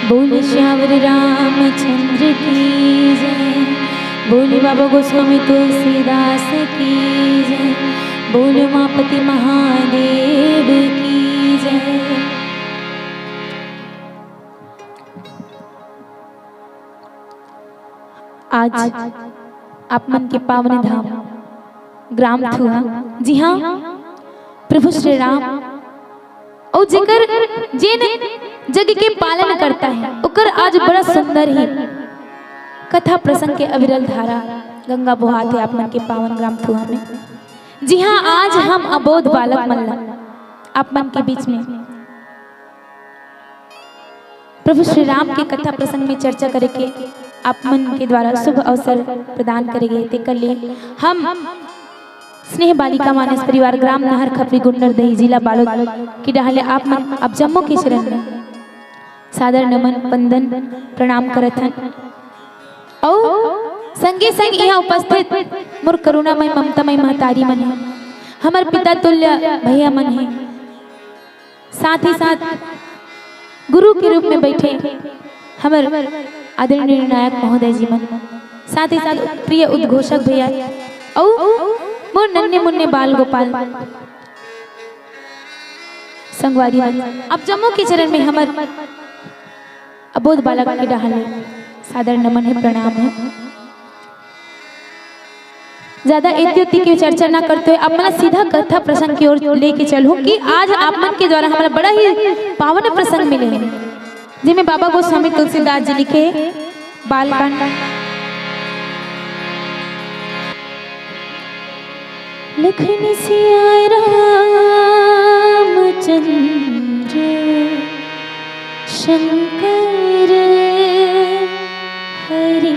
बोले श्यावर रामचंद्र की जय, बोले बाबा गोस्वामी तुलसीदास की जय, बोले उमापति महादेव की जय। आज आप मन के पावन धाम ग्राम थुआ, जी हाँ, प्रभु श्री राम और जेकर जिन जग के पालन करता है उकर आज बड़ा सुंदर ही कथा प्रसंग के अविरल धारा गंगा बहाते आप मन के पावन ग्राम थुआ में। जी हाँ, आज हम अबोध बालक मल्ला आप मन के बीच में प्रभु श्री राम के कथा प्रसंग में चर्चा करके आप मन के द्वारा शुभ अवसर प्रदान करेंगे। ते कर लिए हम स्नेह बालिका मानस परिवार ग्राम नहर खपरी गुंडर दही जिला बालोद की डहले आप मन अब जम्मू के शरण में सादर नमन वंदन प्रणाम करत हन और संगे संग यहाँ उपस्थित मोर करुणामय ममतामय महतारी मन है, हमार पिता तुल्य भैया मन है, साथ ही साथ गुरु के रूप में बैठे हमार आदरणीय निर्णायक महोदय जी मन, साथ ही साथ प्रिय उद्घोषक भैया और मोर नन्हे मुन्ने बाल गोपाल संगवारी मन। अब जम्मू के चरण में हमार अबोध बालक के डहाले सादर नमन है, प्रणाम है। ज्यादा इत्युक्ति की चर्चा ना करते हुए अब मैं सीधा कथा प्रसंग की ओर लेके चलूं कि आज आप मन के द्वारा हमारा बड़ा ही पावन प्रसंग मिले हैं जिनमें बाबा गोस्वामी तुलसीदास जी लिखे बालकांड। लखन सिया रामचंद्र शंकर हरि।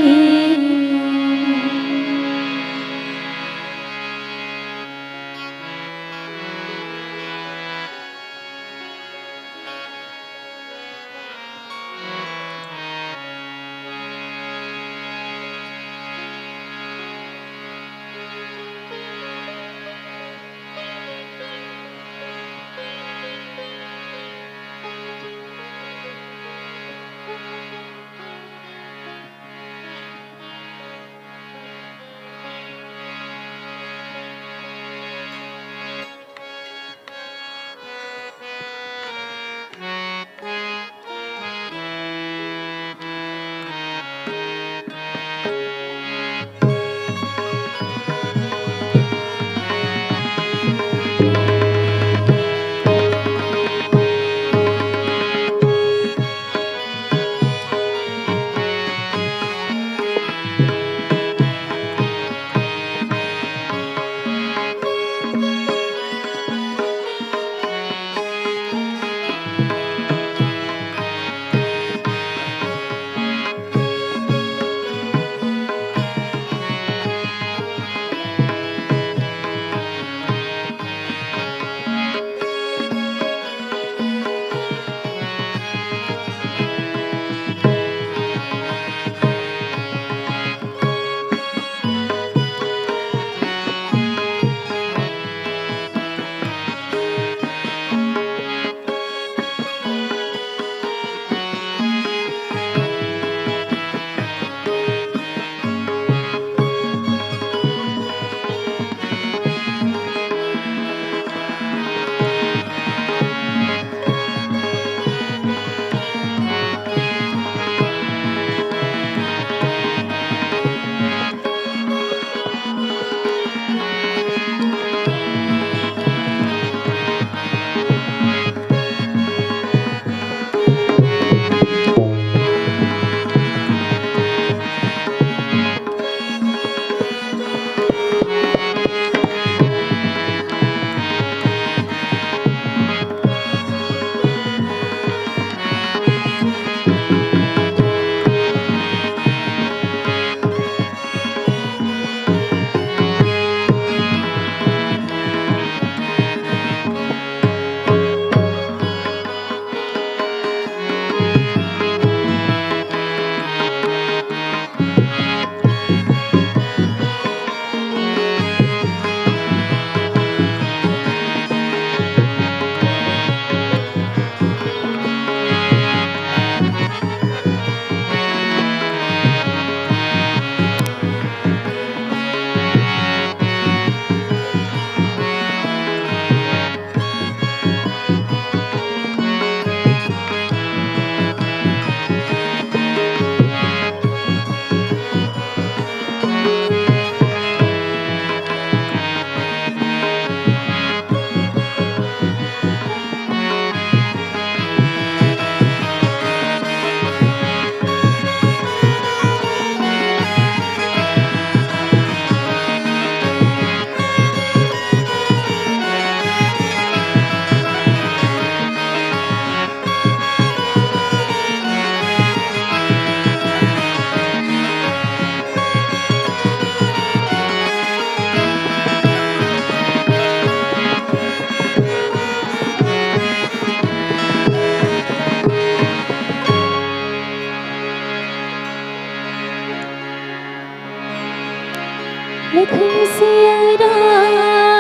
लखन सिया रामचंद्र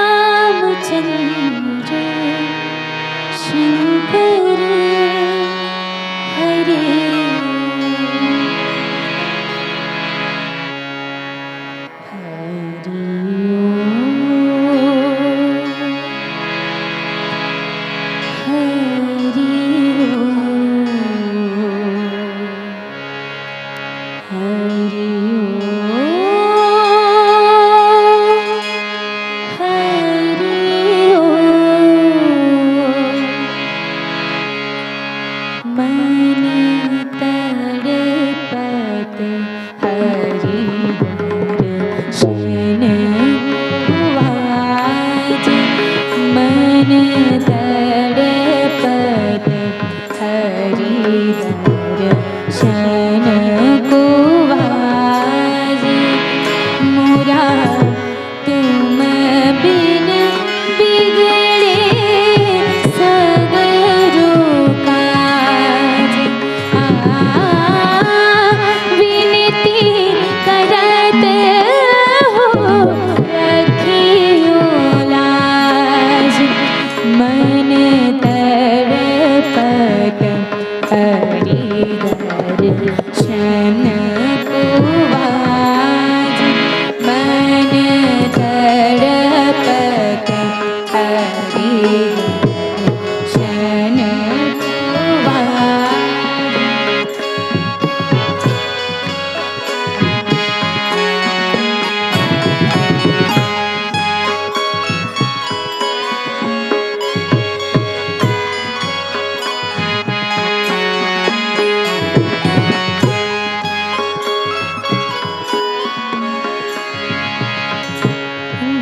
शंकर हरे।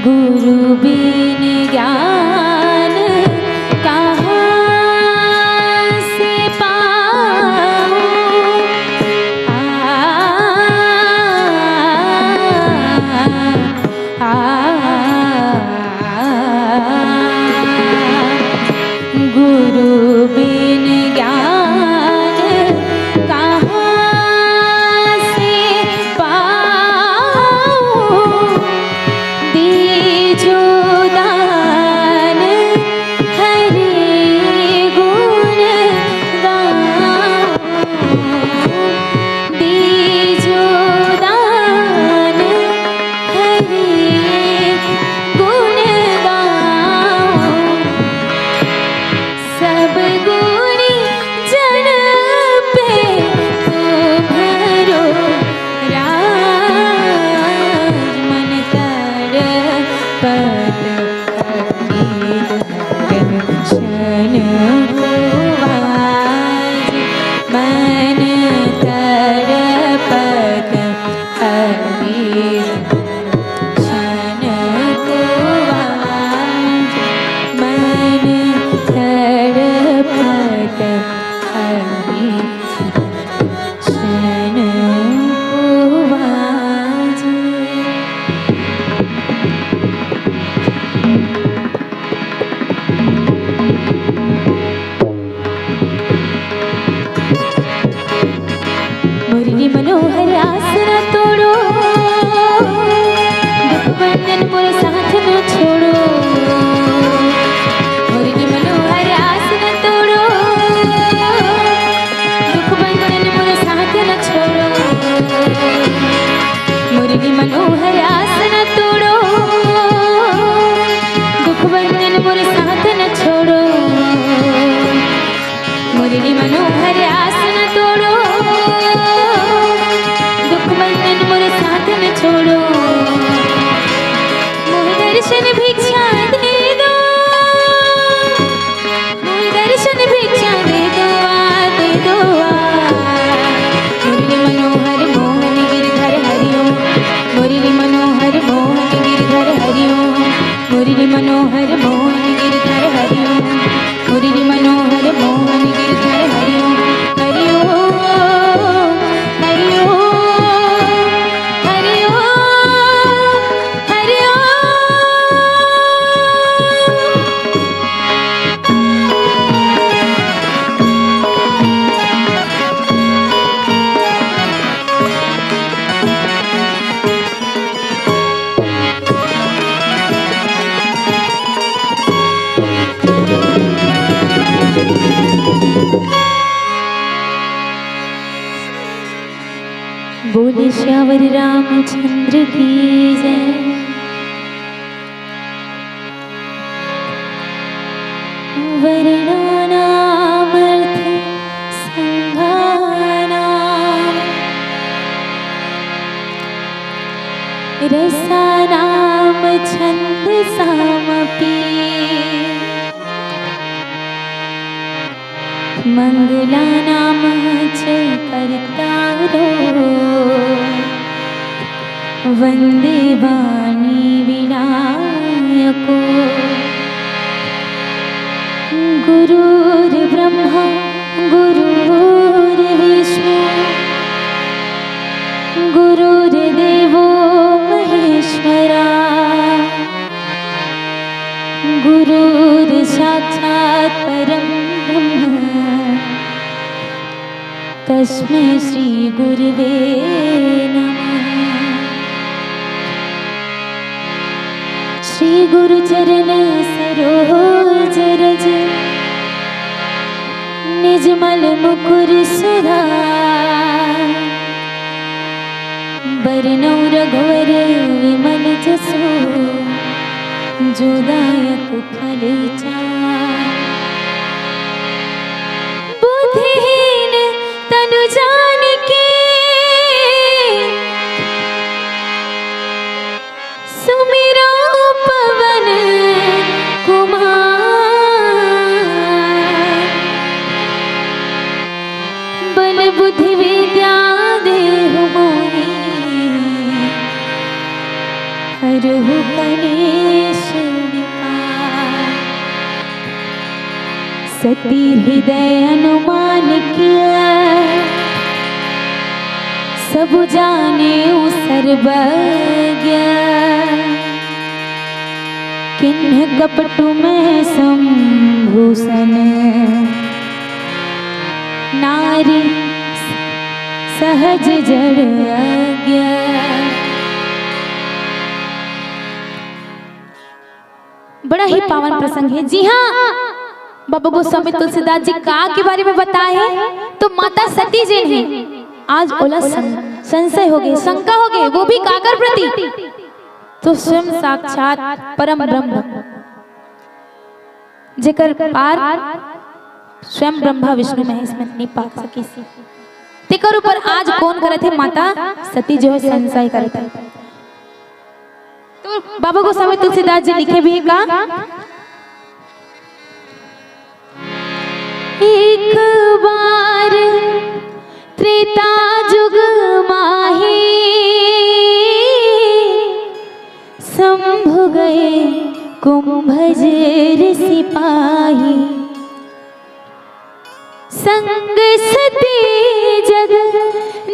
गुरु बिन ज्ञान कहाँ से पाऊं। गुरु बिन ज्ञान कहाँ से पाऊं। दीजो दान हरि गुण गाऊं। दीजो दान हरि गुण गाऊं। सब गुणी जन पे तुम्हारो राज। मन तड़पत दर्शन को आज। मन तड़पत दर्शन को आज। मन तड़पत दर्शन को आज। मुरली मनोहर आसरा तोड़ो। दुख बंधन मोर साथ न छोड़ो। मुरली मनोहर आसरा तोड़ो। दुख बंधन मोर साथ न छोड़ो। मुरली मनोहर आसरा तोड़ो। दुख बंधन मोर साथ न छोड़ो। मुरली मनोहर आसरा तोड़ो। दुख बंधन मोर साथ न छोड़ो। मोह दर्शन भिक्षा दे दो। मोह दर्शन भिक्षा दे दो दे दो। मुरली मनोहर मोहन गिरधर हरिओम। मुरली मनोहर मोहन गिरधर हरिओम। मुरली मनोहर मोहन गिरधर हरिओम। मुरली मनोहर मोहन गिरधर हरिओम। हरिओम हरिओम हरिओम हरिओम। श्यावर रामचंद्र की जय। वर्णानामर्थ संघानां रसानां छन्दसामपि मंगलानां च कर्तारो वन्दे वाणी विनायको। गुरुर्ब्रह्मा गुरुर्विष्णु गुरुर्देवो महेश्वरा गुरुर्साक्षात् परं ब्रह्म तस्मै श्री गुरुवे नमः। श्री गुरुचरण सरोज रज निजमल मुकुर सुधार बरनौ रघुवर विमल जसो जो दायक फल चार। बुद्धिहीन तनु जानिके सुमिरो पवन कुमार। बल बुद्धि विद्या देहु मोहि हरहु कलेश विकार। सती हृदय अनुमान किया सब जाने सर्वज्ञ। किन्ह कपटु में संभूषण नारी सहज जड़ अज्ञ। बड़ा ही पावन प्रसंग है। जी हाँ, बाबा गोस्वामी तुलसीदास जी का के बारे में बताए हैं तो माता सती जी ने आज ओला संशय हो गए, शंका हो गए, वो भी काकर प्रति, तो स्वयं साक्षात परम ब्रह्म जेकर पार स्वयं ब्रह्मा विष्णु महेश में नहीं पा सकी तेकर ऊपर आज कौन करे थे? माता सती जो है संशय करे थे। तो बाबा गोस्वामी तुलसीदास जी लिखे भी का एक बार त्रेता जुग माही शंभु गए कुंभजर सिपाही। संग सती जग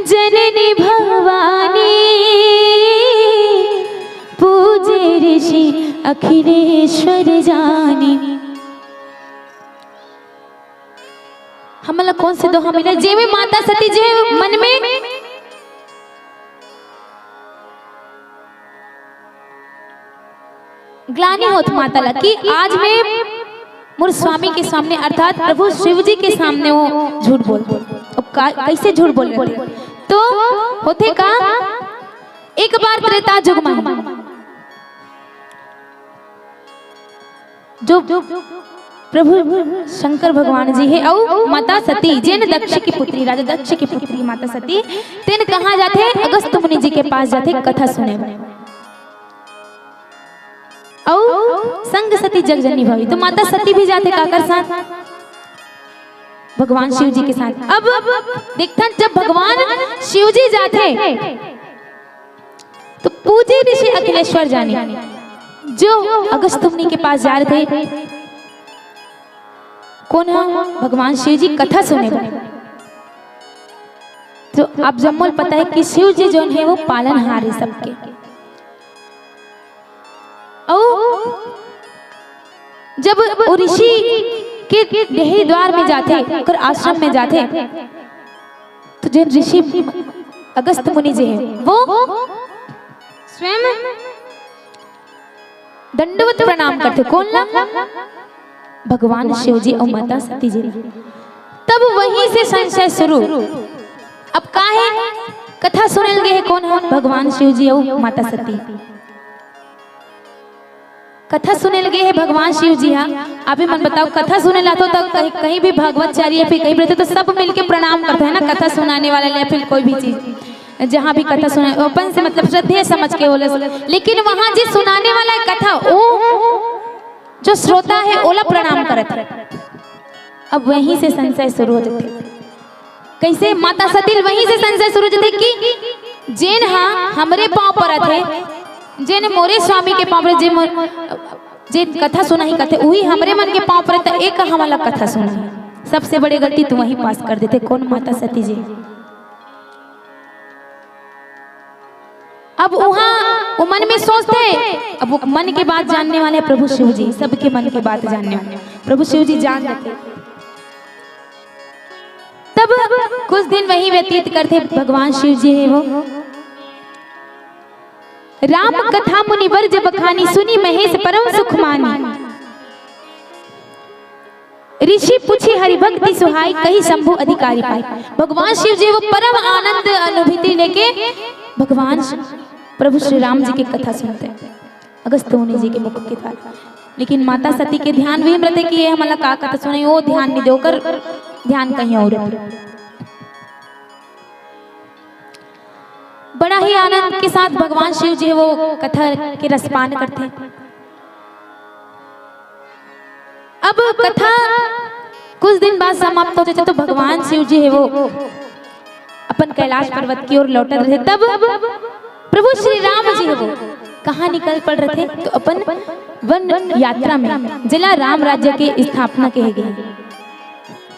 जननी भवानी पूजे ऋषि अखिलेश्वर जानी। हमला कौन से दोहा मिला जे में माता सती जी मन में ग्लानि होत माता लकी आज में मोर स्वामी के सामने अर्थात प्रभु शिव जी के सामने वो झूठ बोल कैसे झूठ बोल रहे तो होते का एक बार त्रेता जुग में जो प्रभु शंकर भगवान जी है और माता सती जिन दक्ष की पुत्री राजा दक्ष की पुत्री माता सती तीन कहाँ जाते अगस्त मुनि जी के पास जाते कथा सुने और संग सती जगजननी भवी। तो माता सती भी जाते काकर साथ भगवान शिव जी के साथ। अब देखता जब भगवान शिव जी जाते तो पूजे ऋषि अखिलेश्वर जानी जो अगस्त मुनि के पास जा रहे थे कौन है? भगवान शिव जी कथा सुने। तो आप जम्मल पता है कि शिव जी जो है वो पालनहार है सबके। जब ऋषि के डेहरी द्वार में जाते कर आश्रम में जाते तो जिन ऋषि अगस्त मुनि जी है वो स्वयं दंडवत प्रणाम करते। कौन ला? भगवान शिव जी और माता सती जी। तब वहीं से संशय शुरू। अब का है कथा सुनल गए है कौन है? भगवान शिव जी और माता सती। कथा सुने लगे है भगवान शिव जी। हाँ, आप ही मन बताओ, कथा सुने लाते हो तो कहीं भी भागवतचारी या फिर कहीं रहते तो सब मिलके प्रणाम करते हैं ना, कथा सुनाने वाले या फिर कोई भी चीज जहाँ भी कथा सुना ओपन से मतलब श्रद्धेय समझ के बोले। लेकिन वहाँ जी सुनाने वाला है कथा, वो जो श्रोता है ओला प्रणाम करते है। अब वहीं से संशय शुरू हो जाते। कैसे? माता सती वहीं से संशय शुरू हो जाते कि जेन हाँ हमरे पाँव पर थे, जेने मोरे स्वामी के पाँव पर जे कथा सुना ही कथे वही हमरे मन के पाँव पर था, एक हमारा कथा सुना। सबसे बड़ी गलती तुम वही पास कर देते। कौन? माता सती जी। अब वहां मन में सोचते, अब वो मन के बात जानने वाले प्रभु शिव जी, सबके मन की बात जानने वाले प्रभु शिव जी जान लेते। तब कुछ दिन वही व्यतीत करते भगवान शिव जी है वो। राम कथा मुनिवर जब बखानी, सुनी महेश परम सुख मानी। ऋषि पूछी हरि भक्ति सुहाई, कही शंभु अधिकारी पाई। भगवान शिव जी वो परम आनंद अनुभूति लेके भगवान प्रभु श्री राम जी की कथा सुनते हैं अगस्त्य मुनि जी के मुख के द्वारा। लेकिन माता सती के ध्यान भी रहते कि ये हमारा का कथा सुने, वो ध्यान नहीं देकर ध्यान कहीं और रहते। बड़ा ही आनंद के साथ भगवान शिव जी वो कथा के रसपान करते हैं। अब कथा कुछ दिन बाद समाप्त हो जाते तो भगवान शिव जी है वो अपन कैलाश पर्वत की ओर लौट रहे। तब प्रभु श्री राम जी है वो कहाँ निकल पड़ रहे थे? तो अपन वन यात्रा में जिला राम राज्य की स्थापना कहे गए।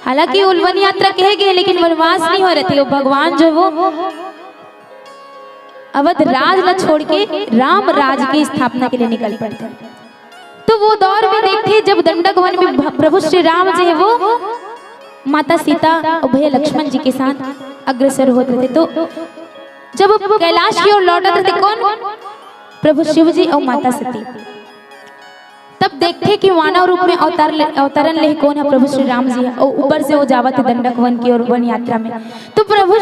हालांकि वन यात्रा कहे गए लेकिन वनवास नहीं हो रहे थे। वो भगवान जो वो अवध राज न छोड़ के राम राज की स्थापना के लिए निकल पड़ते। तो वो दौर में देखते जब दंडक वन में प्रभु श्री राम जी है वो माता सीता और भैया लक्ष्मण जी के साथ अग्रसर होते थे। तो जब कैलाश की ओर लौटते थे कौन? प्रभु शिव जी और माता सती। तब देखते कि मानव रूप में अवतरण ले कौन है? प्रभु श्री राम जी है। और ऊपर से वो जावत दंडक वन की ओर वन यात्रा में। तो प्रभु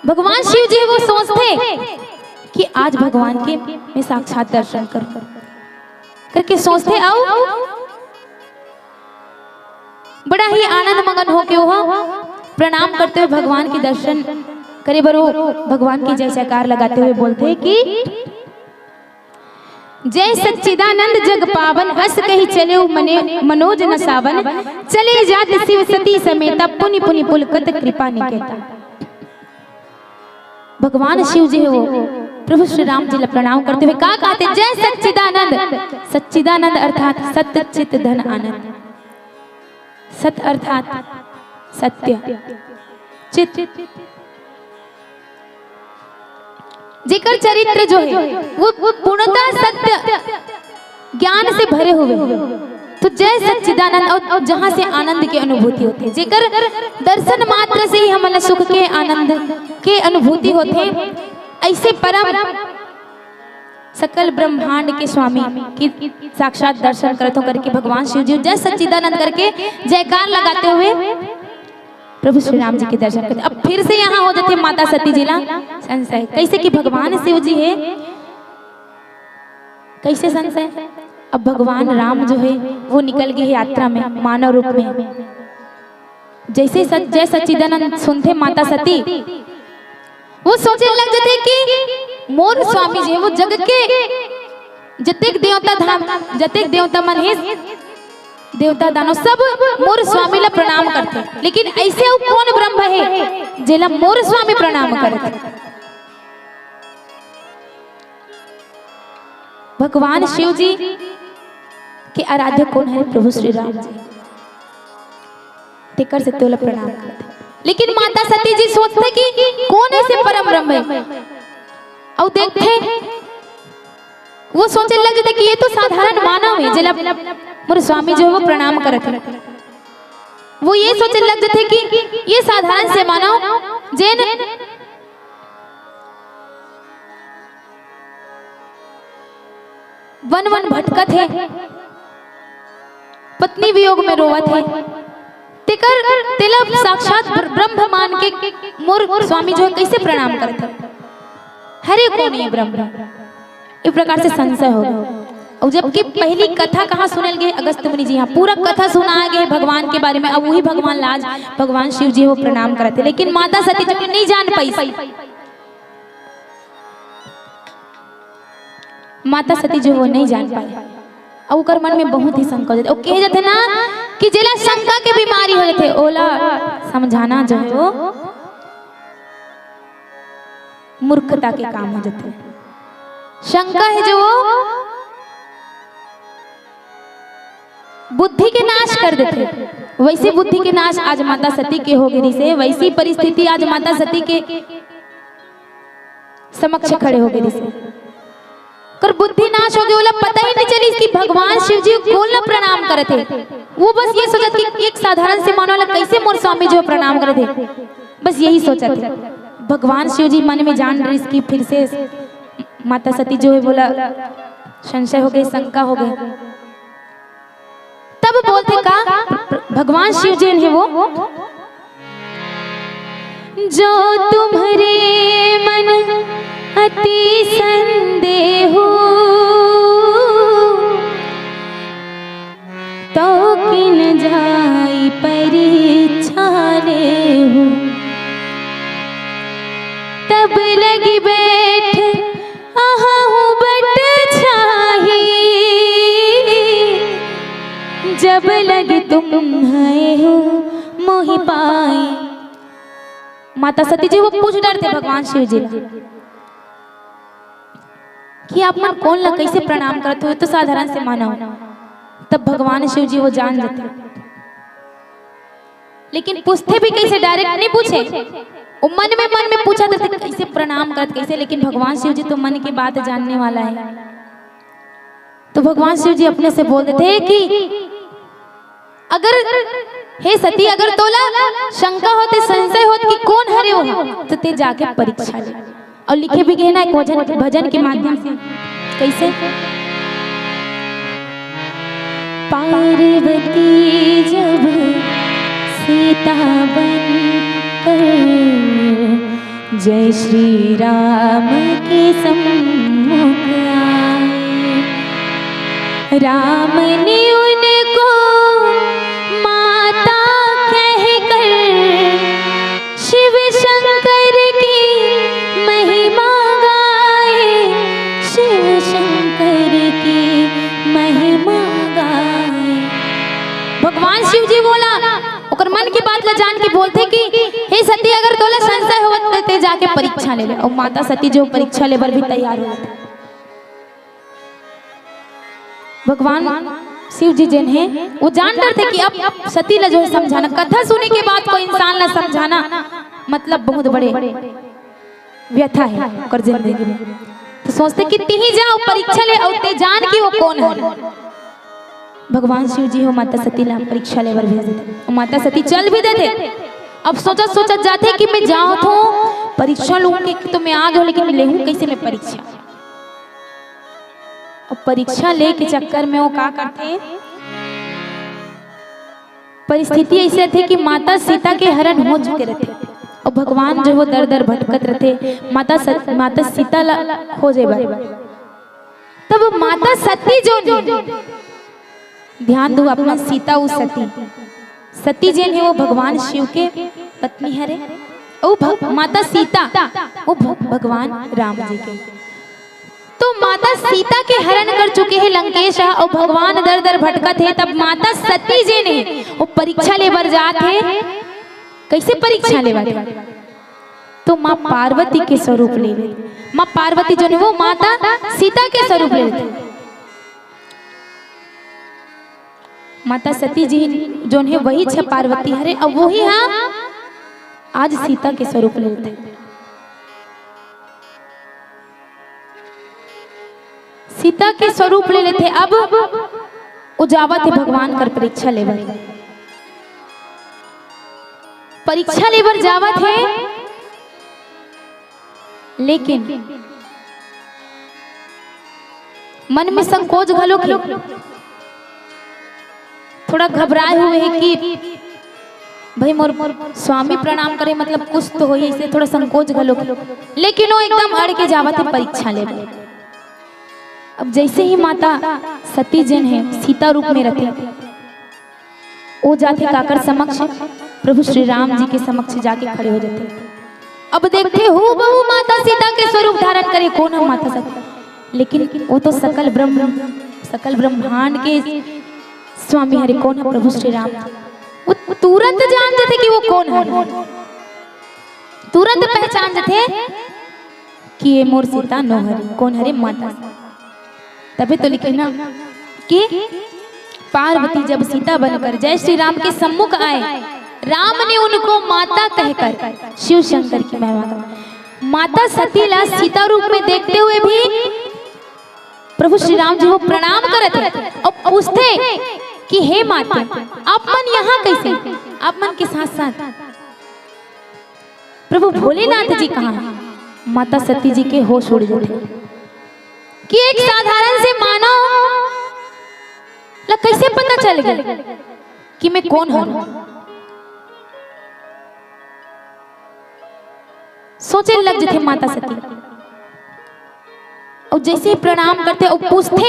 भगवान शिव जी वो सोचते कि आज भगवान के मैं साक्षात दर्शन करूं करके सोचते। आओ बड़ा ही आनंद मगन होके वो प्रणाम करते हुए भगवान के दर्शन करे बरो भगवान की जय जयकार लगाते हुए बोलते कि जय सच्चिदानंद जग पावन, हस कही चले मनोज न सावन, चले जात शिव सती समेता, पुनि पुनि पुलकत कृपा निकेता। भगवान शिव जी है वो प्रभु श्री राम जी प्रणाम करते हुए क्या कहते? जय सच्चिदानंद। सच्चिदानंद अर्थात सत्य चित धन आनंद। सत अर्थात सत्य, चित जेकर चरित्र जो है वो पूर्णतः सत्य ज्ञान से भरे हुए। तो जय सच्चिदानंद और जहाँ से आनंद की अनुभूति होती है, जेकर दर्शन मात्र से ही हमारा सुख के आनंद के अनुभूति होते। ऐसे परम सकल ब्रह्मांड के स्वामी की साक्षात दर्शन करके भगवान शिव जी जय सच्चिदानंद करके जयकार लगाते हुए प्रभु श्री राम जी के दर्शन करते। अब फिर से यहाँ हो जाते माता सती जी ला संशय। कैसे कि भगवान शिव जी है, कैसे संशय? अब भगवान राम जो है वो निकल गए यात्रा में मानव रूप में। जैसे जय सच्चिदानंद सुनते माता सती वो सोचने लग जाते कि मोर स्वामी जी है वो जग के जतेक देवता धाम, जतेक देवता महेश देवता दानव सब मोर स्वामी ला प्रणाम करते। लेकिन ऐसे वो कौन ब्रह्म है जेला मोर स्वामी प्रणाम करते? भगवान शिव जी के आराध्य कौन है? प्रभु श्री राम जी। तेकर से तोला प्रणाम करते। लेकिन माता सती जी सोचते कि कौन ऐसे परम ब्रह्म है? और देखते वो सोचने लगे थे कि ये तो साधारण मानव है जिला मोर स्वामी जो है वो प्रणाम करते। वो ये सोचने लग थे कि ये साधारण से मानव जैन वन वन भटकत है, पत्नी वियोग में रोवत है, तेकर तिलक साक्षात ब्रह्म मान के मोर स्वामी जो है कैसे प्रणाम करते, हरे कौन ये ब्रह्म, इस प्रकार से संशय हो। और जबकि पहली कथा कहाँ सुनल गई, अगस्त्य मुनि जी, यहाँ पूरा कथा सुनाया गया भगवान के बारे में। अब वही भगवान लाज भगवान शिव जी वो प्रणाम करते, लेकिन माता सती जो नहीं जान पाई, माता सती जो वो नहीं जान पाई, और ओकर मन में बहुत ही शंका हो जाते। और कहे जाते ना कि जिला शंका के बीमारी हो जाते, ओला समझाना जो है वो मूर्खता के काम हो जाते। शंका है जो बुद्धि के नाश कर देते, वैसी बुद्धि के नाश आज माता सती के हो गई से, वैसी परिस्थिति आज माता सती के समक्ष खड़े हो गए से कर बुद्धि नाश हो गई। बोला पता ही नहीं चली कि भगवान शिव जी को न प्रणाम करे थे, वो बस ये सोचा कि एक साधारण से मानव वाला कैसे मोर स्वामी जो प्रणाम करे थे, बस यही सोचा थे। भगवान शिव जी मन में जान रही इसकी, फिर से माता सती जो है बोला संशय हो गई, शंका हो गई। तब बोलते का भगवान शिव जी है वो, जो तुम्हारे मन अति संदेह तो किन जाई परीक्षा लेहु, तब लगी बैठ आहूँ बट छाही, जब लगे तुम है हो मोहि पाए। माता सती जी वो पूछ डरते भगवान शिव जी कि आप मन कौन ला कैसे प्रणाम करते हो, तो साधारण से मानो। तब भगवान शिव जी वो जान जाते, लेकिन पूछते भी कैसे, डायरेक्ट नहीं पूछे, वो मन में पूछा था कैसे प्रणाम करते कैसे, लेकिन भगवान शिव जी तो मन की बात जानने वाला है। तो भगवान शिव जी अपने से बोल देते कि अगर हे सती, अगर तोला शंका होते, संशय होते कि कौन हरे हो, तो ते जाके परीक्षा ले। और लिखे भी गए ना एक भजन के माध्यम से, कैसे पार्वती जब सीता बन कर जय श्री राम के सम्मुख आए, राम ने उनको माता कहकर शिव शंकर की महिमा गाए, शिव शंकर की महिमा गाए। भगवान शिव जी बोला ओकर मन की बात ला जान के बोलते कि हे सती, अगर तोला संशय होवत ते जाके परीक्षा ले ले। और माता सती जो परीक्षा लेबर भी तैयार हो गए। भगवान शिव जी जिन है वो जान रहे थे कि अब सती ला जो है समझाना, कथा सुने के बाद कोई इंसान ला समझाना मतलब बहुत बड़े व्यथा है और जिंदगी में। तो सोचते कि ती ही जाओ परीक्षा ले और ते जान कि वो कौन है। भगवान शिव जी हो माता सती ला परीक्षा लेवर भेज देते, और माता सती चल भी देते। अब सोचा जाते कि मैं जाऊँ तो परीक्षा लूंगी, तो मैं आ गया, लेकिन ले कैसे मैं परीक्षा। और परीक्षा ले के चक्कर में वो क्या करते, परिस्थिति ऐसे थे कि माता सीता के हरण हो चुके रहते, और भगवान जो वो दर दर भटकत रहते, माता सीता ला हो जाए। तब माता सती जो ध्यान दो अपना, सीता उस सती जैन है वो भगवान शिव के पत्नी है, और माता सीता वो भगवान राम जी के। तो माता सीता के हरण कर चुके हैं लंकेश, और भगवान दर दर भटकत है। तब माता सती जी ने वो परीक्षा लेबर जाते, कैसे परीक्षा लेबर, तो माँ पार्वती के स्वरूप ले ले। माँ पार्वती जो है वो माता सीता के स्वरूप ले लेते। माता सती जी जो है वही छ पार्वती हरे, अब वही हाँ आज सीता के स्वरूप ले लेते। सीता के स्वरूप ले लेते। अब उजावा थे भगवान कर परीक्षा लेवर, परीक्षा लेवर जावा थे, लेकिन मन में संकोच घलो थे, थोड़ा घबराए हुए हैं कि भाई मोर स्वामी प्रणाम करे मतलब कुछ तो हो, इसे थोड़ा संकोच गलो, लेकिन वो एकदम अड़ के जावत है परीक्षा ले। अब जैसे ही माता सती जन है सीता रूप में रहते, वो जाके काकर समक्ष प्रभु श्री राम जी के समक्ष जाके खड़े हो जाते। अब देखते हो बहु माता सीता के स्वरूप धारण करे, कौन है माता सती, लेकिन वो तो सकल ब्रह्मांड के स्वामी हरे, कौन है प्रभु श्री राम। वो तुरंत जान जाते कि वो कौन है, तुरंत पहचान जाते कि ये मोर सीता नो हरे, कौन हरे माता। तभी तो लिखे ना कि पार्वती जब सीता बनकर जय श्री राम के सम्मुख आए, राम ने उनको माता कहकर शिव शंकर की महिमा कर माता सती ला सीता रूप में देखते हुए भी प्रभु श्री राम जी वो प्रणाम करते और पूछते कि हे माता आप मन यहाँ कैसे, आप मन के साथ साथ प्रभु भोलेनाथ जी कहाँ हैं। माता सती जी के होश उड़ जाते कि एक साधारण से मानव ला कैसे पता चल गया कि मैं कौन हूं। सोचे लग जाते माता सती, और जैसे ही प्रणाम करते और पूछते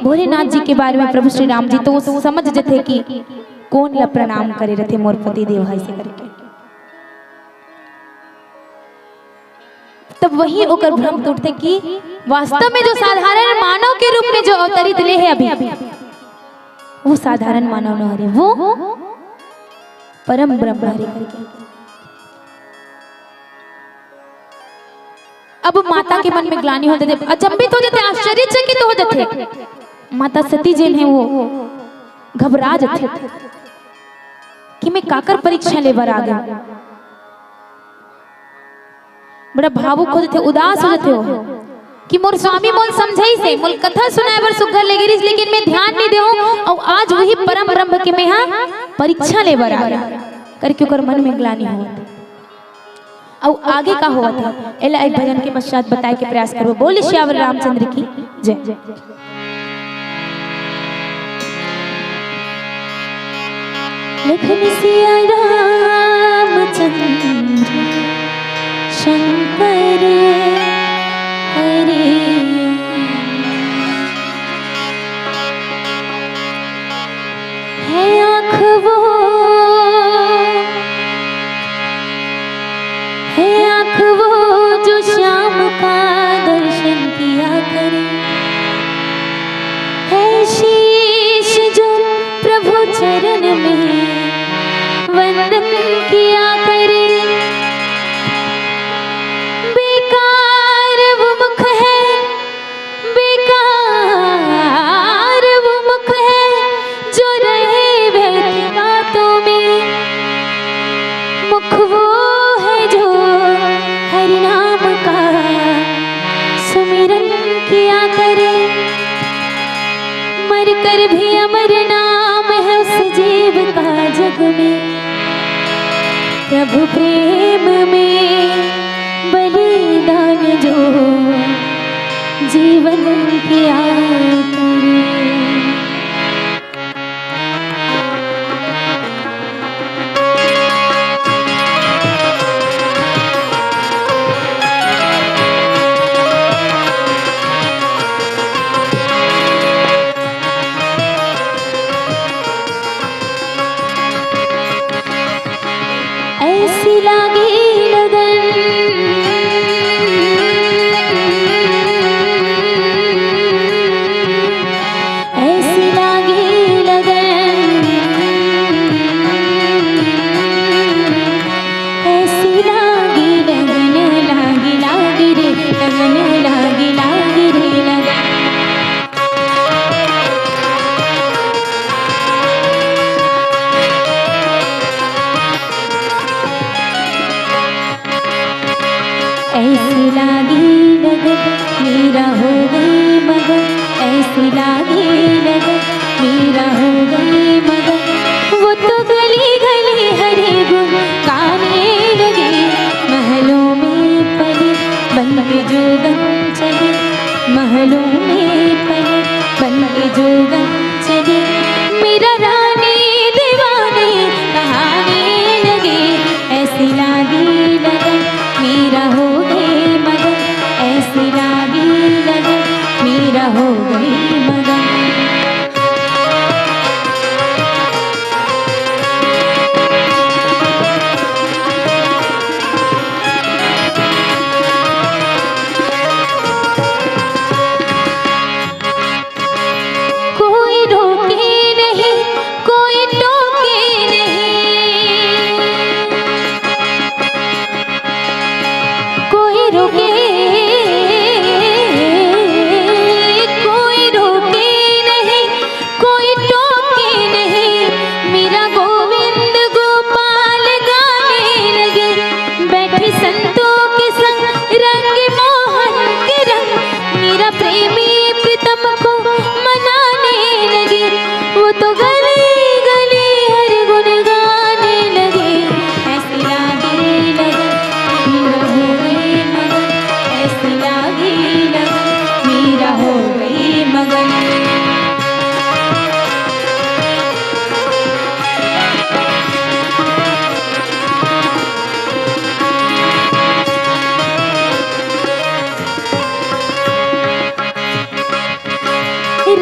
भोलेनाथ जी के बारे में प्रभु श्री राम जी, तो वो समझ जाते कि कौन ला प्रणाम करे रहते मोर पति देव भाई से करके। तब वही ओकर भ्रम टूटते कि वास्तव में जो साधारण मानव के रूप में जो अवतरित ले है अभी, वो साधारण मानव न हरे, वो परम ब्रह्म हरे करके। अब माता के मन में ग्लानि हो जाते, अचंभित हो जाते, आश्चर्यचकित हो जाते। माता सती जी ने वो घबरा जाते कि मैं काकर परीक्षा लेबर आ गया। बड़ा भावुक हो जाते, उदास हो जाते हो कि मोर स्वामी मोल समझाई से मोल कथा सुनाए बर सुघर ले गिरिस, लेकिन मैं ध्यान नहीं देहूं और आज वही परम ब्रह्म के मैं यहाँ परीक्षा लेबर आ गया करके ओकर मन में ग्लानि हो। और आगे का हुआ था एला एक भजन के पश्चात बताए के प्रयास करो। बोले श्यावर रामचंद्र की जय। लखन सिया रामचंद्र शंकर हरे, है आँख वो जो श्याम का दर्शन किया करे, है शीश जो प्रभु चरण में वंदन किया करे। बेकार वो मुख है, बेकार वो मुख है जो रहे व्यर्थ बातों में, मुख वो है जो हरि नाम का सुमिरन किया करे। मर कर भी अमर नाम है उस जीव का जग में, प्रभु प्रेम में बलिदान जो जीवन किया करे। ऐसी लागी लगन, ऐसी लागी लगन, ऐसी लागी लगन, लागी लागी रे लगन, लागी लागी रे लगन। ऐसी लागी लगन मीरा हो गई मगन, ऐसी लागी लगन मीरा हो गई मगन। वो तो गली गली हरे गुण गाने लगे, महलों में पले बन के जोगन चले, महलों में पले बन के जोगन चले। मेरा रानी दीवानी कहानी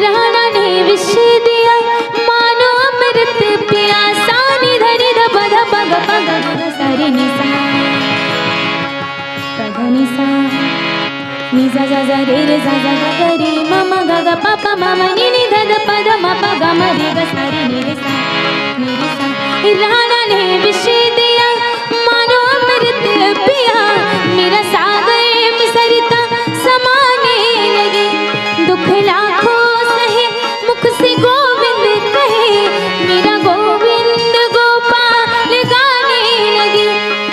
राणा ने विष दिया मानो अमृत पिया। सानी धनी ध पध पग पग सरे निसा पग निसा नि जा जा जा रे रे जा जा ग रे म म ग ग प प म म नि नि ध ध प ध म प ग म रे ग सा रे नि रे सा नि रे सा। राणा ने विष दिया मानो अमृत पिया मेरा सागर में सरिता समाने लगे। दुख लाखों सहे मुख से गोविंद कहे मेरा गोविंद गोपाल गाने लगे।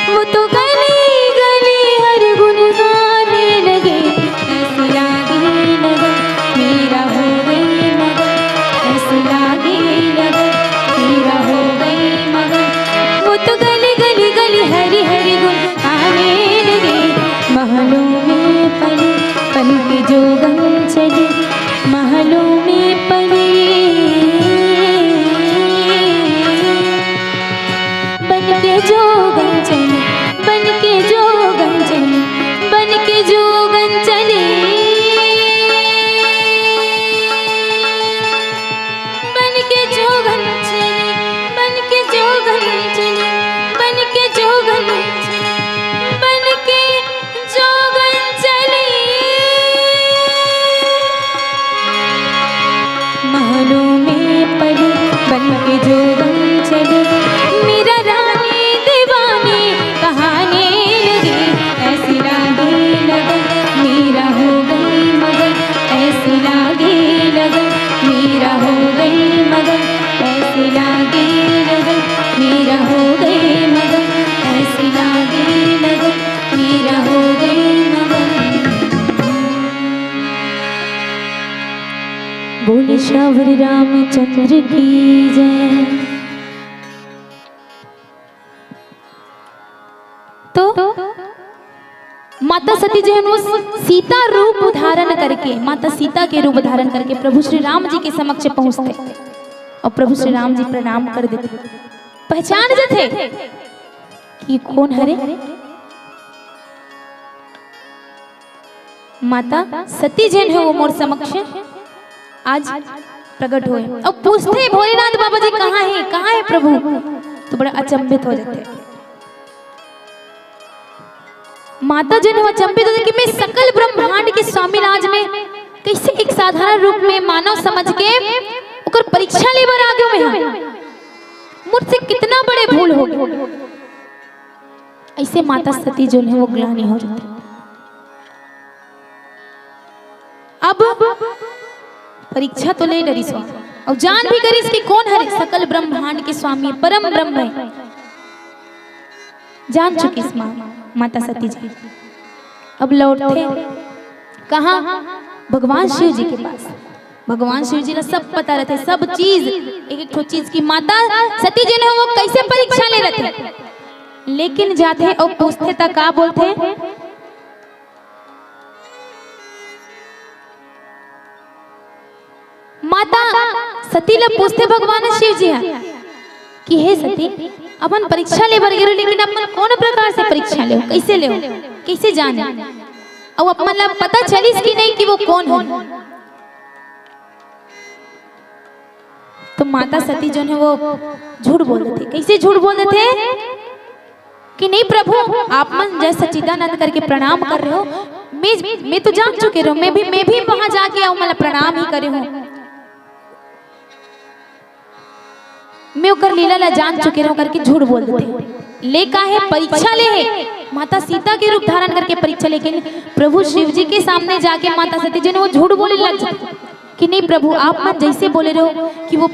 वो तो गली गली हर गुण गाने लगे। ऐसी लागे लगन मेरा हो गई मगन ऐसी लागे लगन मेरा हो गई मगन। वो तो गली गली गली हरी हरी गुण गाने लगे। महलों में पली पन के जोगन चली महलों में पली बन के जोगन चली बन के जोगन चली बन के जोगन चली बन के जोगन चली बन के जोगन चली बन के जोगन चली बन के जोगन चली। महलों में पली बन के जोगन चली मेरा रानी दीवानी कहाने लगी। ऐसी लागे लगन मेरा हो गई मगन ऐसी लागे लगन मेरा हो गई मगन ऐसी लागे लगन मेरा हो गई मगन ऐसी लागे लगन मेरा हो गई मगन। बोले श्यावर रामचंद्र की जय। तो माता सती जो है वो सीता रूप धारण करके माता सीता के रूप धारण करके प्रभु श्री राम जी के समक्ष पहुंचते और प्रभु श्री राम जी प्रणाम कर देते। पहचान जाते कि कौन हरे माता सती जैन है वो मोर समक्ष आज प्रकट हुए और पूछते भोलेनाथ बाबा जी कहाँ है प्रभु। तो बड़ा अचंभित हो जाते। माता जन अचंभित होते कि मैं सकल ब्रह्मांड के स्वामी राज में कैसे एक साधारण रूप में मानव समझ के उकर परीक्षा लेबर आ गए में मुझसे कितना बड़े भूल हो गए। ऐसे माता सती जो है वो ग्लानि हो जाती। अब परीक्षा तो ले डरी सो और जान भी करी इसकी कौन है सकल ब्रह्मांड के स्वामी परम ब्रह्म है। जान चुकी इस माता सती जी। अब लौटते कहाँ भगवान शिव जी के पास। भगवान शिव जी ने सब पता रहते सब चीज एक एक चीज की माता सती जी ने वो कैसे परीक्षा ले रहे थे। लेकिन जाते और पूछते तक का बोलते माता सती ले पूछते भगवान शिव जी कि हे सती अपन परीक्षा ले बर गेरो लेकिन अपन कौन प्रकार से परीक्षा ले कैसे ले कैसे जाने और अपन ला पता चलिस कि नहीं कि वो कौन है। तो माता सती जो है वो झूठ बोल रहे थे। कैसे झूठ बोल रहे थे कि नहीं प्रभु आप मन जय सच्चिदानंद करके प्रणाम कर रहे हो। मैं तो जान चुके रहो मैं भी वहां जाके आऊं मतलब प्रणाम ही करे हूं। मैं उकर लीला ला जान चुके रहो करके झूठ बोल देते। ले का है परीक्षा ले है माता सीता के रूप धारण करके परीक्षा लेके प्रभु शिव जी के सामने जाके माता सती जी ने वो झूठ बोलने लग जाते कि नहीं प्रभु आप मन जैसे बोले रहो कि वो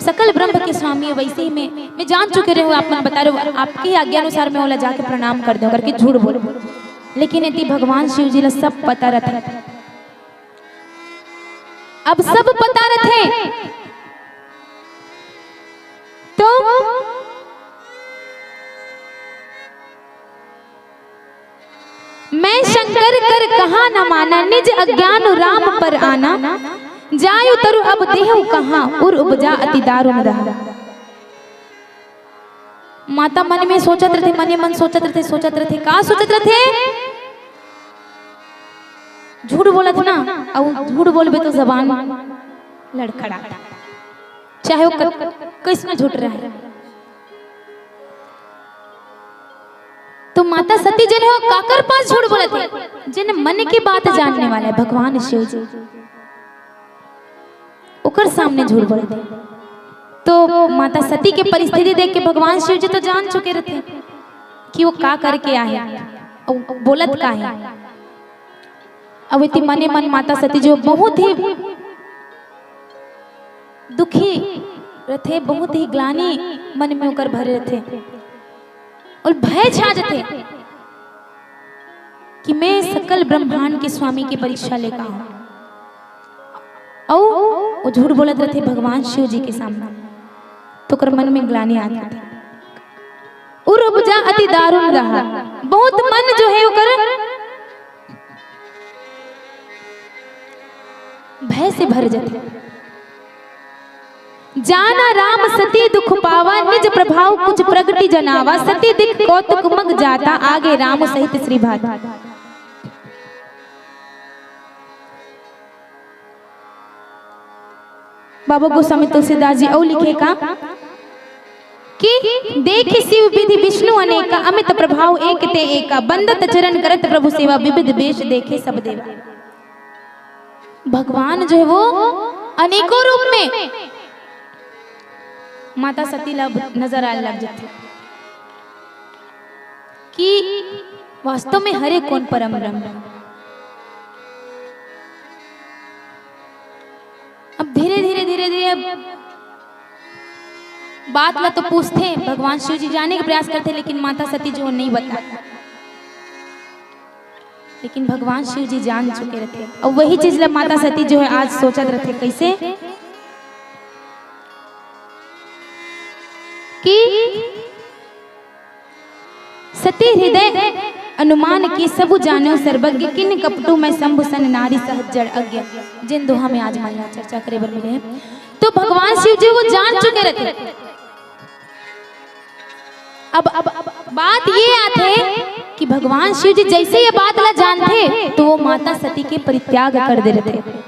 सकल ब्रह्म के स्वामी है वैसे ही मैं जान चुके रहो आप मन बता रहे हो आपके आज्ञा अनुसार मैं ओला जाके प्रणाम कर दो करके झूठ बोल। लेकिन यदि भगवान शिव जी ला सब पता रहते। अब सब पता रहते तो मैं शंकर कर कहा न माना निज अज्ञान राम पर आना जायु तरु अब देहु कहाँ उर उपजा अति दारुण रहा। माता मन में सोचत रहे मने मन सोचत रहे का सोचत रहे झूठ बोलत ना और झूठ बोलबे तो जबान लड़खड़ाता, चाहे वो किसने झूठ रहा है। तो माता सती जो है काकर पास झूठ बोले थे, जिन मन की बात जानने वाला है भगवान शिव जी, ओकर सामने झूठ बोले थे। तो माता सती के परिस्थिति देख के भगवान शिव जी तो जान चुके रहते कि वो का करके आए और बोलत का है। अब इतनी मने मन माता सती जो बहुत ही दुखी रहते, बहुत ही ग्लानि मन में होकर भरे रहते और भय छा जाते कि मैं सकल ब्रह्मांड के स्वामी की परीक्षा लेकर आऊं। और वो झूठ बोलत रहते भगवान शिव जी के सामने, तो कर मन में ग्लानि आती थी। और उपजा अति दारुण रहा, बहुत मन जो है वो कर भय से भर जाते। जाना राम सती दुख पावा, निज प्रभाव कुछ प्रगति जनावा, सती दिख कौतुक मग जाता, आगे राम सहित श्री भाता। बाबा गोस्वामी तुलसीदास जी और लिखे का कि देखे शिव विधि विष्णु अनेका, अमित प्रभाव एक ते एका, बंदत चरण करत प्रभु सेवा, विविध वेश देखे सब देवा। भगवान जो है वो अनेकों रूप में माता सती नजर आने लग जाती कि वास्तव में हरे कौन परम ब्रह्म। अब धीरे धीरे धीरे धीरे बात ला तो पूछते, भगवान शिव जी जाने का प्रयास करते, लेकिन माता सती जो नहीं बता। लेकिन भगवान शिव जी जान चुके रहते और वही चीज ला माता सती जो है आज सोचत रहते कैसे कि सती हृदय अनुमान की सबु जानो सर्वज्ञ, किन कपटू में शंभु सन नारी सहजड़ अज्ञ। जिन दोहा में आज महिला चर्चा करे बर मिले हैं, तो भगवान शिव जी वो जान चुके रहते। अब बात ये आते कि भगवान शिव जी जैसे ये बात ला जानते तो वो माता सती के परित्याग कर दे रहे थे।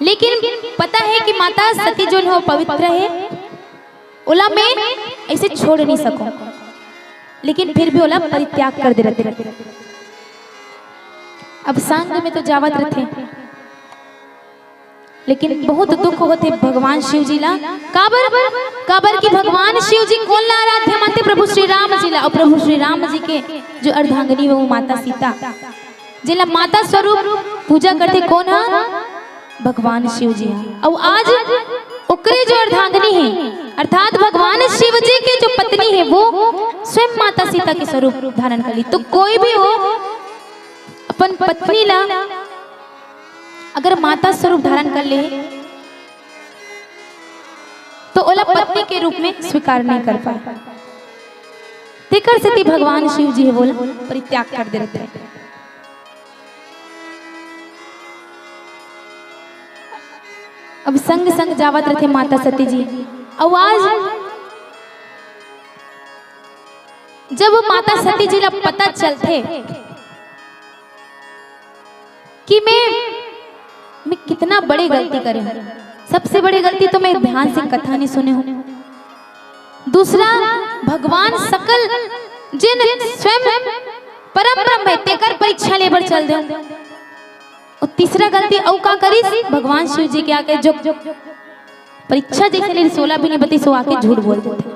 लेकिन पता है कि माता सती जो है पवित्र है, ओला में ऐसे छोड़ नहीं सको, लेकिन फिर भी ओला परित्याग कर दे रहे थे। अब संग में तो जावत रहते, लेकिन बहुत दुख होते भगवान शिव जी ला। काबर की भगवान शिव जी कौन ला आराध्य मानते, प्रभु श्री राम जी ला। और प्रभु श्री राम जी के जो अर्धांगिनी है वो माता सीता, जिला माता स्वरूप पूजा करते कौन है, भगवान शिव जी। और आज उकरे जो अर्धांगिनी है अर्थात भगवान शिव जी के जो पत्नी है वो स्वयं माता सीता के स्वरूप धारण कर ली। तो कोई भी हो अपन पत्नी ला अगर माता स्वरूप धारण कर ले तो ओला पत्नी के रूप में स्वीकार नहीं कर पाए। तेकर सती भगवान शिव जी है बोला परित्याग कर दे रहे थे। अब संग संग जावत रहे माता सती जी। आवाज जब माता सती जी ला पता चलते कि मैं कितना बड़ी गलती करे हूं। सबसे बड़ी गलती तो मैं ध्यान से कथा नहीं सुने हूं। दूसरा भगवान सकल जिन स्वयं परम ब्रह्म है तेकर परीक्षा लेबर चल दे। और तीसरा गलती औ का करी भगवान शिव जी के आके जो परीक्षा जैसे ले 16 भी नहीं बती सो आके झूठ बोल देते।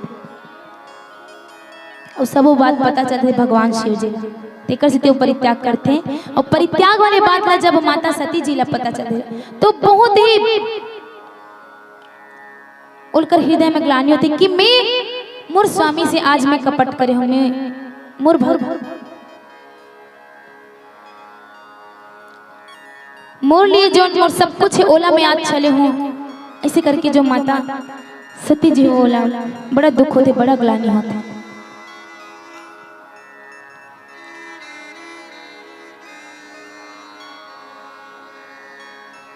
और सब वो बात पता चलते भगवान शिव जी तेकर से ते परित्याग करते हैं। और परित्याग वाले बात ला जब माता सती जी ला पता चले तो बहुत ही उनकर हृदय में ग्लानि होती कि मैं मोर स्वामी से आज मैं कपट करे हूं, मैं मोर मोर लिए जो मोर सब कुछ है ओला में आज चले हूं। ऐसे करके जो माता सती जी ओला बड़ा दुख होते, बड़ा ग्लानि होता।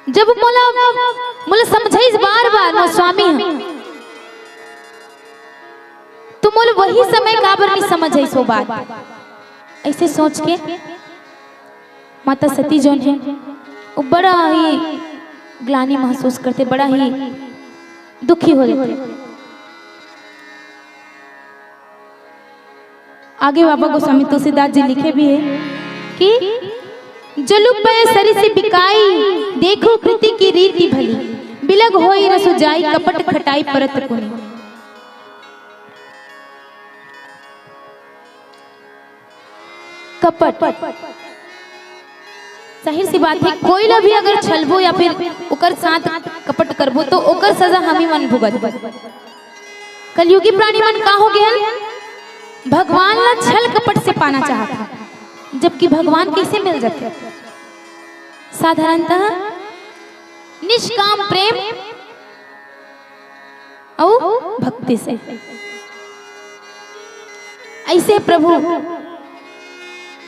जब मोला समझाइस बार बार मोर स्वामी तो मोला वही समय काबर नहीं समझाइस वो बात। ऐसे सोच के माता सती जो है वो बड़ा ही ग्लानि महसूस करते, बड़ा ही दुखी हो जाते। आगे बाबा गोस्वामी तुलसीदास जी लिखे भी है कि जलुक पय सरिसि बिकाई, देखो कृति की रीति भली, बिलग होई न सुजाई, कपट खटाई परत पुनि। कपट जाहिर सी बात है, कोई भी अगर छलबो या फिर ओकर साथ कपट करबो तो ओकर सजा हम ही मन भुगत। कलयुगी प्राणी मन का हो गया, भगवान ला छल कपट से पाना चाहता, जबकि भगवान कैसे मिल जाते? साधारणतः निष्काम प्रेम और भक्ति से। ऐसे प्रभु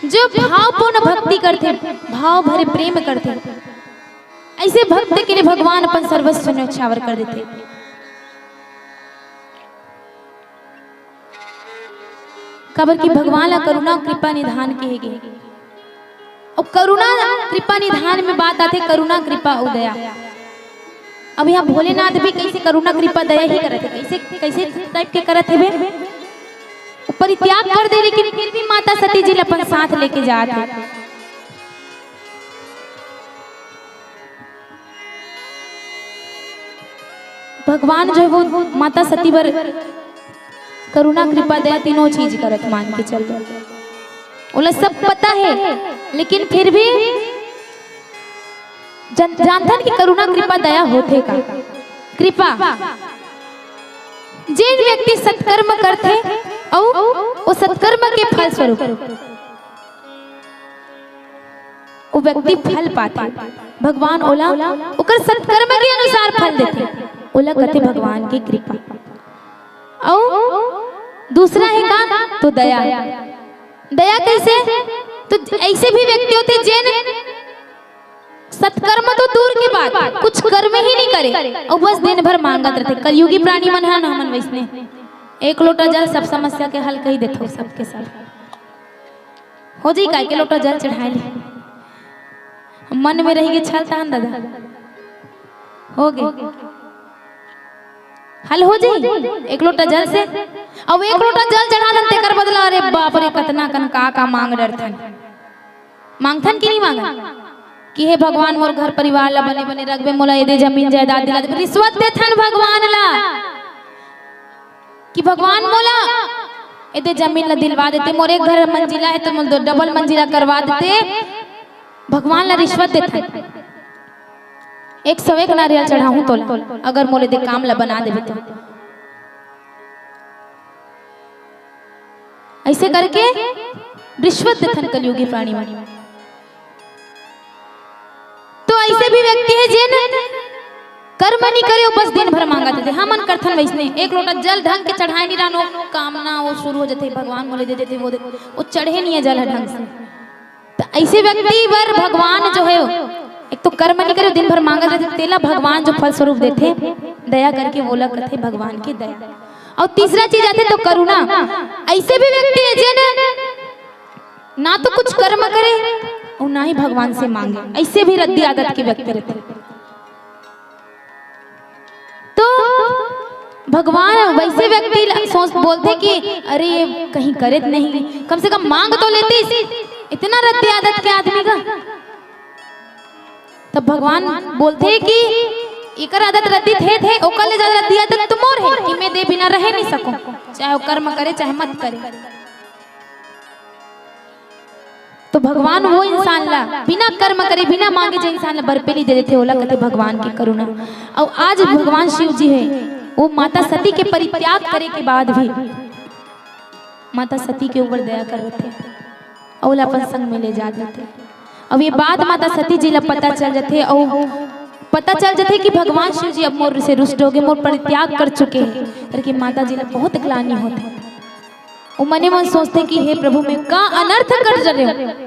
जो भावपूर्ण भक्ति करते, भाव भरे प्रेम करते, ऐसे भक्त के लिए भगवान अपन सर्वस्व न्यौछावर कर देते। खबर की भगवान ला करुणा कृपा निधान कहेगी, और करुणा कृपा निधान में बात आते करुणा कृपा उदया। अब यहाँ भोलेनाथ भी कैसे करुणा कृपा दया ही करते, कैसे कैसे टाइप के करते वे परित्याग कर दे, लेकिन फिर भी माता सती जी अपन साथ लेके जाते। भगवान जो है वो माता सती पर करुणा कृपा दया तीनों चीज करत मान के चल रहे, उन्हें सब पता है, लेकिन फिर भी जानथन की करुणा कृपा दया होते का। कृपा जिन व्यक्ति सत्कर्म करते और वो सत्कर्म के फल स्वरूप वो व्यक्ति फल पाते, भगवान ओला उकर सत्कर्म के अनुसार फल देते, ओला कहते भगवान की कृपा। और दूसरा है का तो दया। दया कैसे? तो ऐसे भी व्यक्ति होते जिन सत्कर्म तो दूर के बाद कुछ कर्म ही नहीं करे और बस दिन भर मांगत रहते। कलयुगी प्राणी मन है ना, मन वैसने एक लोटा जल सब समस्या के हल कही देते सबके सब हो जाई। काय के लोटा जल चढ़ाए ले मन में रही छलता दादा हो गए हल हो जाई एक लोटा जल से। अब एक लोटा जल चढ़ा देते कर बदला, अरे बाप रे कतना कन का मांग डरथन, मांगथन की नहीं मांगा कि हे भगवान मोर घर परिवार ला बने बने रखबे, मोला एदे जमीन जायदाद दिला दे, रिश्वत देथन भगवान ला कि भगवान मोला एदे जमीन ला दिलवा देते, मोर एक घर मंजिला है तो मोल दो डबल मंजिला करवा देते, भगवान ला रिश्वत देथन। 101 नारियल चढ़ाऊं तो अगर मोले दे काम ला बना देबे तो। ऐसे करके रिश्वत देथन कलयुगी प्राणी मन। तो ऐसे भी व्यक्ति है जिन कर्म नहीं करे बस दिन भर मांगा देते। हाँ मन करथन वैसने एक लोटा जल ढंग के चढ़ाए नहीं रानो कामना वो शुरू हो जाते, भगवान बोले दे देते वो चढ़े नहीं है जल ढंग से। तो ऐसे व्यक्ति पर भगवान जो है एक तो कर्म नहीं करे दिन भर मांगा रहते, तेला भगवान जो फल स्वरूप देते दया करके बोला करते भगवान की दया। और तीसरा चीज आते तो करुणा। ऐसे भी व्यक्ति है जिन ना तो कुछ कर्म करे और ना ही भगवान से मांगे, ऐसे भी रद्दी आदत के व्यक्ति रहते। तो भगवान वैसे व्यक्ति सोच बोलते कि अरे कहीं करे नहीं, कम से कम मांग तो लेते, इतना रद्दी आदत के आदमी का। तब भगवान बोलते कि इकर आदत रद्दी थे ओकर ले ज्यादा रद्दी आदत तुमोर है कि मैं दे बिना रह नहीं सकूं, चाहे वो कर्म करे चाहे मत करे। तो भगवान वो इंसान ला बिना कर्म करे बिना मांगे जो इंसान ला बरपेली दे देते, ओला कहते भगवान की करुणा। और आज भगवान शिव जी है वो माता सती के परित्याग करे के बाद भी माता सती के ऊपर दया कर रहे थे और अपन संग में ले जा देते। अब ये बात माता सती जी ला पता चल जाते और पता चल जाते कि भगवान शिव जी अब मोर से रुष्ट हो गए, मोर परित्याग कर चुके हैं करके माता जी ला बहुत ग्लानि होते। वो मने मन सोचते कि हे प्रभु मैं का अनर्थ कर रहे हो।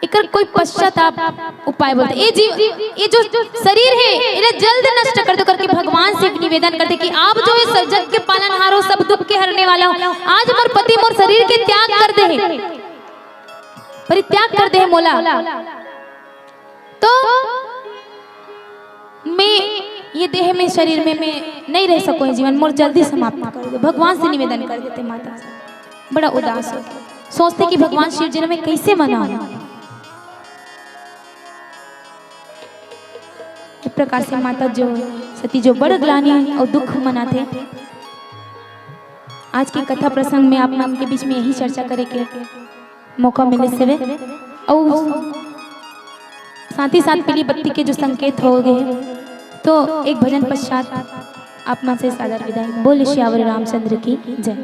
एकर कोई पश्चाताप उपाय बोलते ये जो शरीर है इन्हें जल्द नष्ट कर दो करके भगवान से निवेदन करते कि आप जो है सब जग के पालनहार हो, सब दुख के हरने वाला हो, आज मोर पति मोर शरीर के त्याग कर दे, परित्याग कर दे मोला, तो मैं ये देह में शरीर में मैं नहीं रह सकूं, जीवन मोर जल्दी समाप्त कर दो। भगवान से निवेदन कर देते माता। बड़ा उदास हो सोचते कि भगवान शिव जी ने मैं कैसे मनाऊं। इस प्रकार से माता जो सती जो बड़ ग्लानि और दुख मनाते। आज की कथा प्रसंग में आप मन के बीच में यही चर्चा करे के मौका मिले से और साथ ही साथ पीली बत्ती के जो संकेत हो गए, तो एक भजन पश्चात आप मन से सादर विदाई। बोले श्यावर रामचंद्र की जय।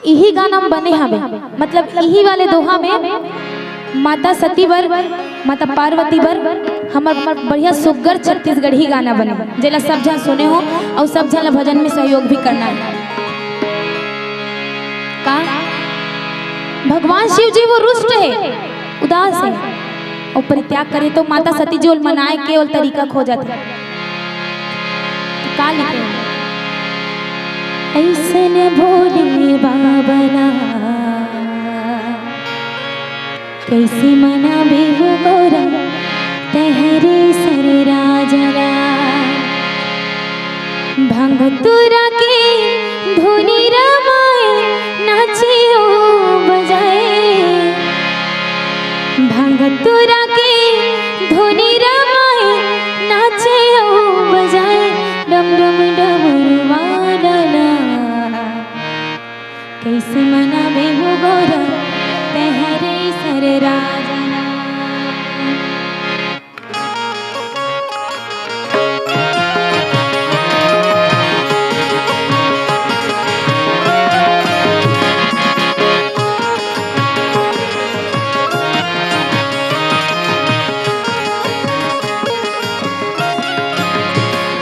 यही गाना बने हमें, मतलब यही वाले दोहा में माता सती बर, माता पार्वती बर हमार बढ़िया सुग्गर छत्तीसगढ़ी गाना बने, जेला सब जन सुने हो और सब जन भजन में सहयोग भी करना है। का भगवान शिव जी वो रुष्ट है, उदास है और परित्याग करे, तो माता सती जी मनाए केवल तरीका खो जाता। का लिखे ऐसन भोले बाबला कैसे मना बेहू गोरा तहरे सर राजला, भंग तुरा के धुनी रमाए नाचे ओ बजाए, भंग तुरा के धुनी रमाए नाचे ओ बजाए, डम डम डमरुआ कैसे मना बेहू गोरा तहरे सर राजना।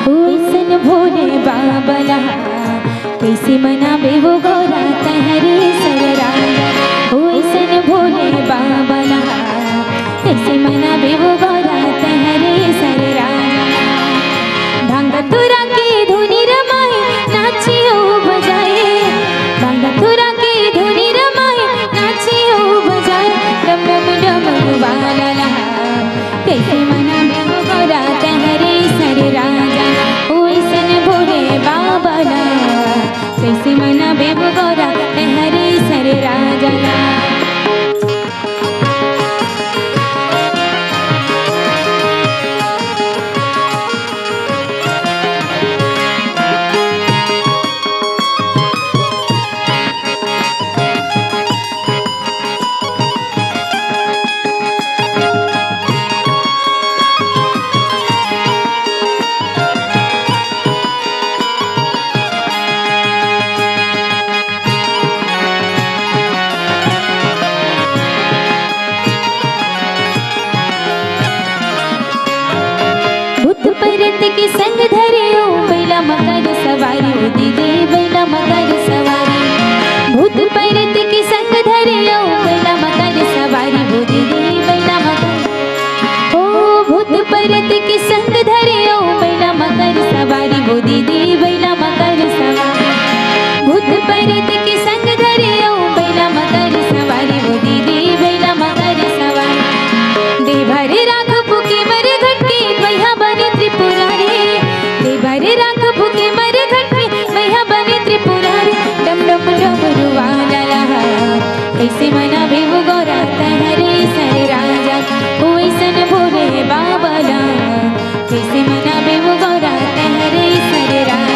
हुसन भोले बाबला कैसे मना बेहू गोरा तहरे सर राजा, हुसन भोले बाबला कैसे मना बेहू गोरा तहरे सर राजा, भंग तुरा के धुनी रमाए नाची ओ बजाए, भंग तुरा के धुनी रमाए नाची ओ बजाए, डम डम डम वाला कैसे मना बेहू गोरा तहरे सर राजा, हुसन भोले बाबला कैसे मना बेहू गोरा तहरे सर राजला। के संग धरे ओ बैला मकर सवारी, ओ दीदी बैला मकर सवारी, भूत पैरत के संग धरे ओ बैला मकर सवारी, ओ दीदी बैला मकर, ओ भूत पैरत के संग धरे ओ बैला मकर सवारी, ओ दीदी बैला मकर सवारी, भूत पैरत के संग धरे ओ बैला मकर सवारी, ओ दीदी बैला मकर सवारी, दे भरे राख फूके मर घटके मैया बने त्रिपुरारी, दे भरे राख फूके मर घटके मैया बने त्रिपुरारी, डम डम डमरुआ लला कैसे मना बेहू गोरा तहरे सर राजा, वैसन भोले बाबला कैसे मना बेहू गोरा तहरे सर राजा।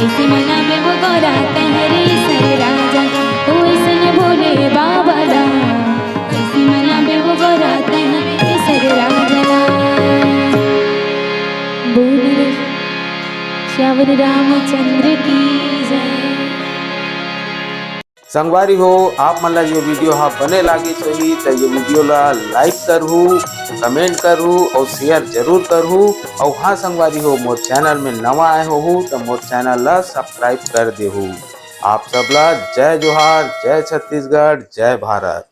कैसे मनावे वो गौरा तहरे सर राजा ओ ऐसन भोले बाबा ला कैसे मनावे वो गौरा तहरे सर राजा ला। बोल श्यावर रामचंद्र की जय। संगवारी हो आप मन ला ये वीडियो हा बने लागे सही तो ये वीडियो ला लाइक करहू, कमेंट करहू और शेयर जरूर करहू। और हाँ संगवारी हो मोर चैनल में नवा आए हो तो मोर चैनल ला सब्सक्राइब कर देहू। आप सब ला जय जोहार, जय छत्तीसगढ़, जय भारत।